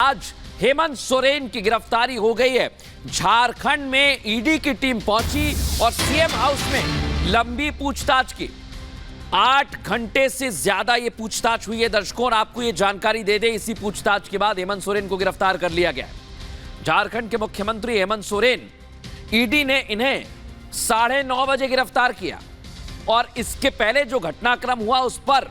आज हेमंत सोरेन की गिरफ्तारी हो गई है। झारखंड में ईडी की टीम पहुंची और सीएम हाउस में लंबी पूछताछ की। 8 घंटे से ज्यादा ये पूछताछ हुई है दर्शकों, और आपको ये जानकारी दे दे, इसी पूछताछ के बाद हेमंत सोरेन को गिरफ्तार कर लिया गया है। झारखंड के मुख्यमंत्री हेमंत सोरेन, ईडी ने इन्हें 9:30 बजे गिरफ्तार किया और इसके पहले जो घटनाक्रम हुआ उस पर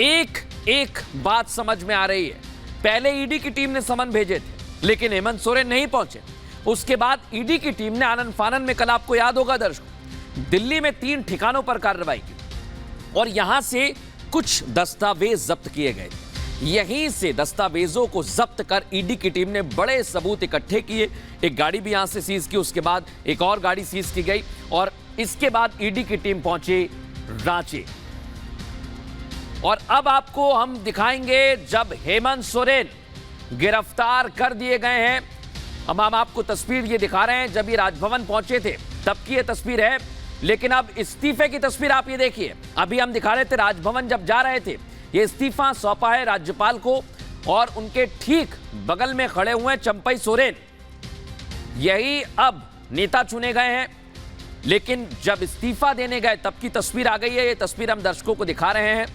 एक बात समझ में आ रही है। पहले ईडी की टीम ने समन भेजे थे लेकिन हेमंत सोरेन नहीं पहुंचे। उसके बाद ईडी की टीम ने आनन फानन में, कल आपको याद होगा दर्शकों, दिल्ली में 3 ठिकानों पर कार्रवाई की और यहां से कुछ दस्तावेज जब्त किए गए। यहीं से दस्तावेजों को जब्त कर ईडी की टीम ने बड़े सबूत इकट्ठे किए। एक गाड़ी भी यहां से सीज की, उसके बाद एक और गाड़ी सीज की गई और इसके बाद ईडी की टीम पहुंची रांची। और अब आपको हम दिखाएंगे जब हेमंत सोरेन गिरफ्तार कर दिए गए हैं। हम आपको तस्वीर ये दिखा रहे हैं, जब ये राजभवन पहुंचे थे तब की ये तस्वीर है, लेकिन अब इस्तीफे की तस्वीर आप ये देखिए। अभी हम दिखा रहे थे राजभवन जब जा रहे थे, ये इस्तीफा सौंपा है राज्यपाल को और उनके ठीक बगल में खड़े हुए हैं चंपई सोरेन। यही अब नेता चुने गए हैं, लेकिन जब इस्तीफा देने गए तब की तस्वीर आ गई है। ये तस्वीर हम दर्शकों को दिखा रहे हैं।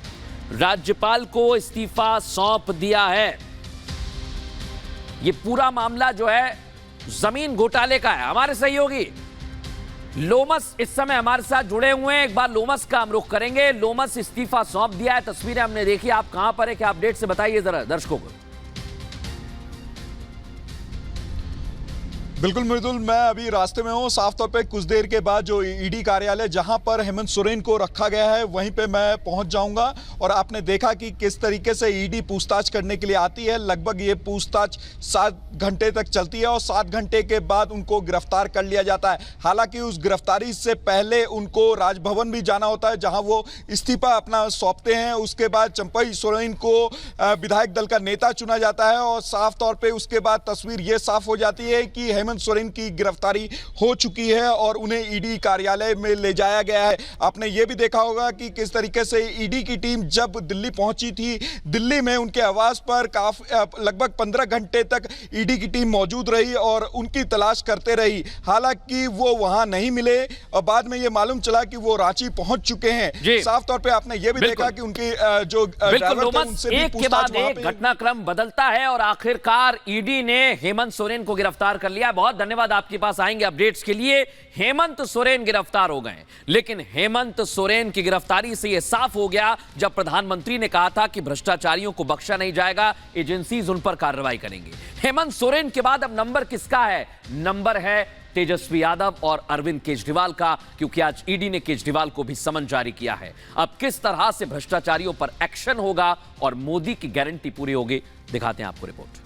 राज्यपाल को इस्तीफा सौंप दिया है। ये पूरा मामला जो है जमीन घोटाले का है। हमारे सहयोगी लोमस इस समय हमारे साथ जुड़े हुए हैं, एक बार लोमस का हम रुख करेंगे। लोमस, इस्तीफा सौंप दिया है, तस्वीरें हमने देखी, आप कहां पर है, क्या अपडेट से बताइए जरा दर्शकों को। बिल्कुल मृदुल, मैं अभी रास्ते में हूँ। साफ तौर पे कुछ देर के बाद जो ईडी कार्यालय जहां पर हेमंत सोरेन को रखा गया है वहीं पे मैं पहुंच जाऊंगा। और आपने देखा कि किस तरीके से ईडी पूछताछ करने के लिए आती है। लगभग ये पूछताछ 7 घंटे तक चलती है और 7 घंटे के बाद उनको गिरफ्तार कर लिया जाता है। हालांकि उस गिरफ्तारी से पहले उनको राजभवन भी जाना होता है जहाँ वो इस्तीफा अपना सौंपते हैं। उसके बाद चंपई सोरेन को विधायक दल का नेता चुना जाता है और साफ तौर पर उसके बाद तस्वीर ये साफ हो जाती है कि हेमंत सोरेन की गिरफ्तारी हो चुकी है और उन्हें ईडी कार्यालय में ले जाया गया है। आपने ये भी देखा होगा कि किस तरीके से ईडी की टीम जब दिल्ली पहुंची थी, दिल्ली में उनके आवास पर लगभग 15 घंटे तक ईडी की टीम मौजूद रही और उनकी तलाश करते रही। हालांकि वो वहां नहीं मिले और बाद में ये मालूम चला कि वो रांची पहुंच चुके हैं। साफ तौर पे आपने ये भी देखा कि उनकी जो ड्राइवर थे उनसे भी एक के बाद एक घटनाक्रम बदलता है और आखिरकार ईडी ने हेमंत सोरेन को गिरफ्तार कर लिया। बहुत धन्यवाद, आपके पास आएंगे अपडेट्स के लिए। हेमंत सोरेन गिरफ्तार हो गए, लेकिन हेमंत सोरेन की गिरफ्तारी से यह साफ हो गया जब प्रधानमंत्री ने कहा था कि भ्रष्टाचारियों को बख्शा नहीं जाएगा, एजेंसीज उन पर कार्रवाई करेंगी। हेमंत सोरेन के बाद अब नंबर किसका है? नंबर है तेजस्वी यादव और अरविंद केजरीवाल का, क्योंकि आज ईडी ने केजरीवाल को भी समन जारी किया है। अब किस तरह से भ्रष्टाचारियों पर एक्शन होगा और मोदी की गारंटी पूरी होगी, दिखाते हैं आपको रिपोर्ट।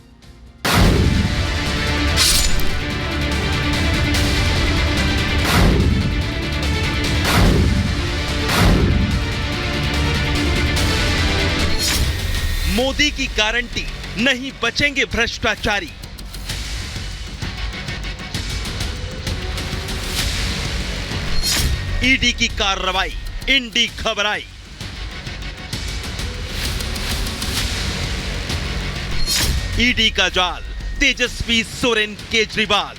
मोदी की गारंटी, नहीं बचेंगे भ्रष्टाचारी। ईडी की कार्रवाई, इंडी घबराई। ईडी का जाल, तेजस्वी सोरेन केजरीवाल।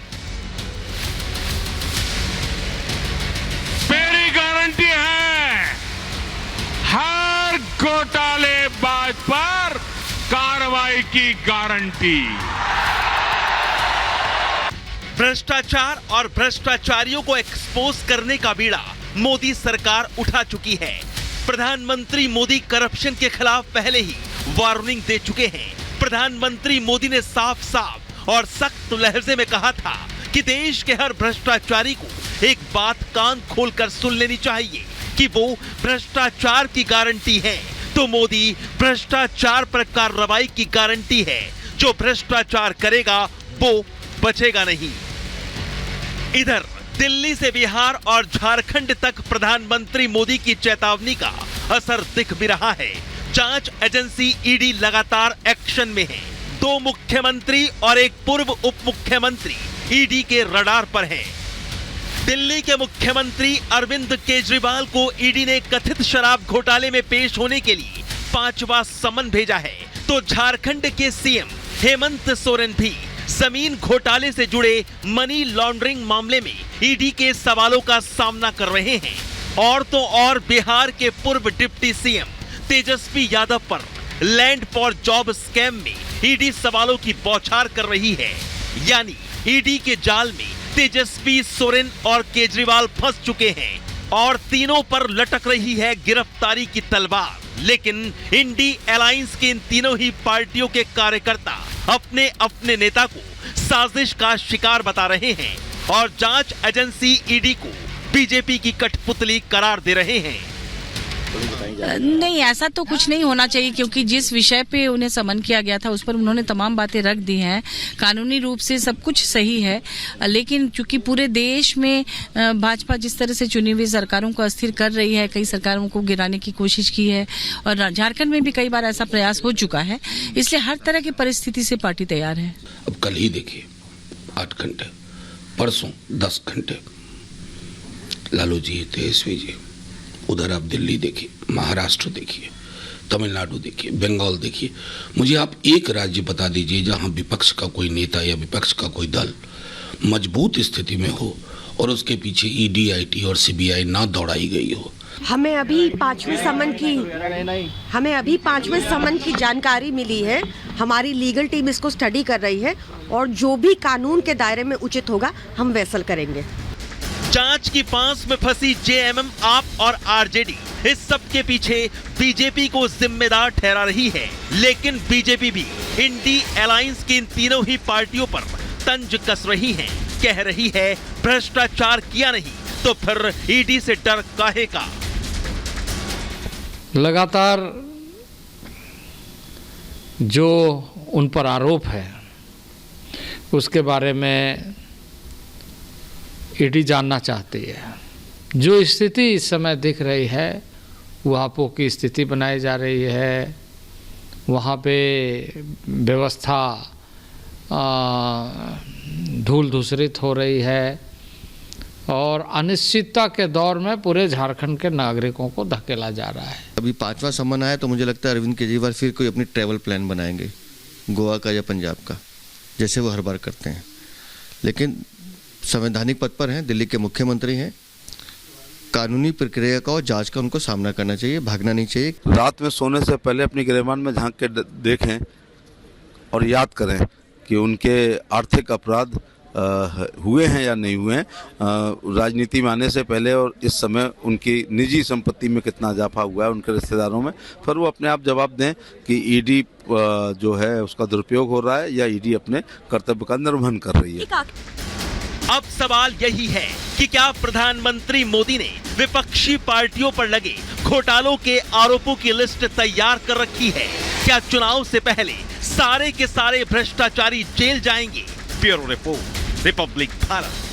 मेरी गारंटी है, हर घोटालेबाज पर कार्रवाई की गारंटी। भ्रष्टाचार और भ्रष्टाचारियों को एक्सपोज करने का बीड़ा मोदी सरकार उठा चुकी है। प्रधानमंत्री मोदी करप्शन के खिलाफ पहले ही वार्निंग दे चुके हैं। प्रधानमंत्री मोदी ने साफ साफ और सख्त लहजे में कहा था कि देश के हर भ्रष्टाचारी को एक बात कान खोलकर सुन लेनी चाहिए कि वो भ्रष्टाचार की गारंटी है, तो मोदी भ्रष्टाचार पर कार्रवाई की गारंटी है। जो भ्रष्टाचार करेगा वो बचेगा नहीं। इधर दिल्ली से बिहार और झारखंड तक प्रधानमंत्री मोदी की चेतावनी का असर दिख भी रहा है। जांच एजेंसी ईडी लगातार एक्शन में है। 2 मुख्यमंत्री और एक पूर्व उप मुख्यमंत्री ईडी के रडार पर हैं। दिल्ली के मुख्यमंत्री अरविंद केजरीवाल को ईडी ने कथित शराब घोटाले में पेश होने के लिए 5वां समन भेजा है, तो झारखंड के सीएम हेमंत सोरेन भी जमीन घोटाले से जुड़े मनी लॉन्ड्रिंग मामले में ईडी के सवालों का सामना कर रहे हैं। और तो और बिहार के पूर्व डिप्टी सीएम तेजस्वी यादव पर लैंड फॉर जॉब स्कैम में ईडी सवालों की बौछार कर रही है। यानी ईडी के जाल में तेजस्वी, सोरेन और केजरीवाल फंस चुके हैं और तीनों पर लटक रही है गिरफ्तारी की तलवार। लेकिन इंडी अलायंस के इन तीनों ही पार्टियों के कार्यकर्ता अपने अपने नेता को साजिश का शिकार बता रहे हैं और जांच एजेंसी ईडी को बीजेपी की कठपुतली करार दे रहे हैं। नहीं, ऐसा तो कुछ नहीं होना चाहिए, क्योंकि जिस विषय पे उन्हें समन किया गया था उस पर उन्होंने तमाम बातें रख दी हैं। कानूनी रूप से सब कुछ सही है, लेकिन चूंकि पूरे देश में भाजपा जिस तरह से चुनी हुई सरकारों को अस्थिर कर रही है, कई सरकारों को गिराने की कोशिश की है और झारखंड में भी कई बार ऐसा प्रयास हो चुका है, इसलिए हर तरह की परिस्थिति से पार्टी तैयार है। अब कल ही देखिए 8 घंटे, परसों 10 घंटे लालू जी, तेजस्वी जी, उधर आप दिल्ली देखिए, महाराष्ट्र देखिए, तमिलनाडु देखिए, बंगाल देखिए। मुझे आप एक राज्य बता दीजिए जहां विपक्ष का कोई नेता या विपक्ष का कोई दल मजबूत स्थिति में हो और उसके पीछे ईडी, आईटी और सीबीआई ना दौड़ाई गई हो। हमें अभी पांचवें समन की जानकारी मिली है। हमारी लीगल टीम इसको स्टडी कर रही है और जो भी कानून के दायरे में उचित होगा हम वैसा करेंगे। जांच की फांस में फंसी जेएमएम, आप और आरजेडी, इस सब के पीछे बीजेपी को जिम्मेदार ठहरा रही है। लेकिन बीजेपी भी इंडी अलायंस की इन तीनों ही पार्टियों पर तंज कस रही है। कह रही है भ्रष्टाचार किया नहीं तो फिर ईडी से डर काहे का। लगातार जो उन पर आरोप है उसके बारे में ईडी जानना चाहती है। जो स्थिति इस समय दिख रही है वहां की स्थिति बनाई जा रही है, वहाँ पे व्यवस्था धूल धूसरित हो रही है और अनिश्चितता के दौर में पूरे झारखंड के नागरिकों को धकेला जा रहा है। अभी 5वां सम्मन आया तो मुझे लगता है अरविंद केजरीवाल फिर कोई अपनी ट्रैवल प्लान बनाएंगे, गोवा का या पंजाब का, जैसे वो हर बार करते हैं। लेकिन संवैधानिक पद पर हैं, दिल्ली के मुख्यमंत्री हैं, कानूनी प्रक्रिया का और जांच का उनको सामना करना चाहिए, भागना नहीं चाहिए। रात में सोने से पहले अपनी गिरबान में झांक के देखें और याद करें कि उनके आर्थिक अपराध हुए हैं या नहीं हुए हैं। राजनीति में आने से पहले और इस समय उनकी निजी संपत्ति में कितना इजाफा हुआ है उनके रिश्तेदारों में, फिर वो अपने आप जवाब दें कि ईडी जो है उसका दुरुपयोग हो रहा है या ईडी अपने कर्तव्य का निर्वहन कर रही है। अब सवाल यही है कि क्या प्रधानमंत्री मोदी ने विपक्षी पार्टियों पर लगे घोटालों के आरोपों की लिस्ट तैयार कर रखी है? क्या चुनाव से पहले सारे के सारे भ्रष्टाचारी जेल जाएंगे? Bureau report, Republic Bharat.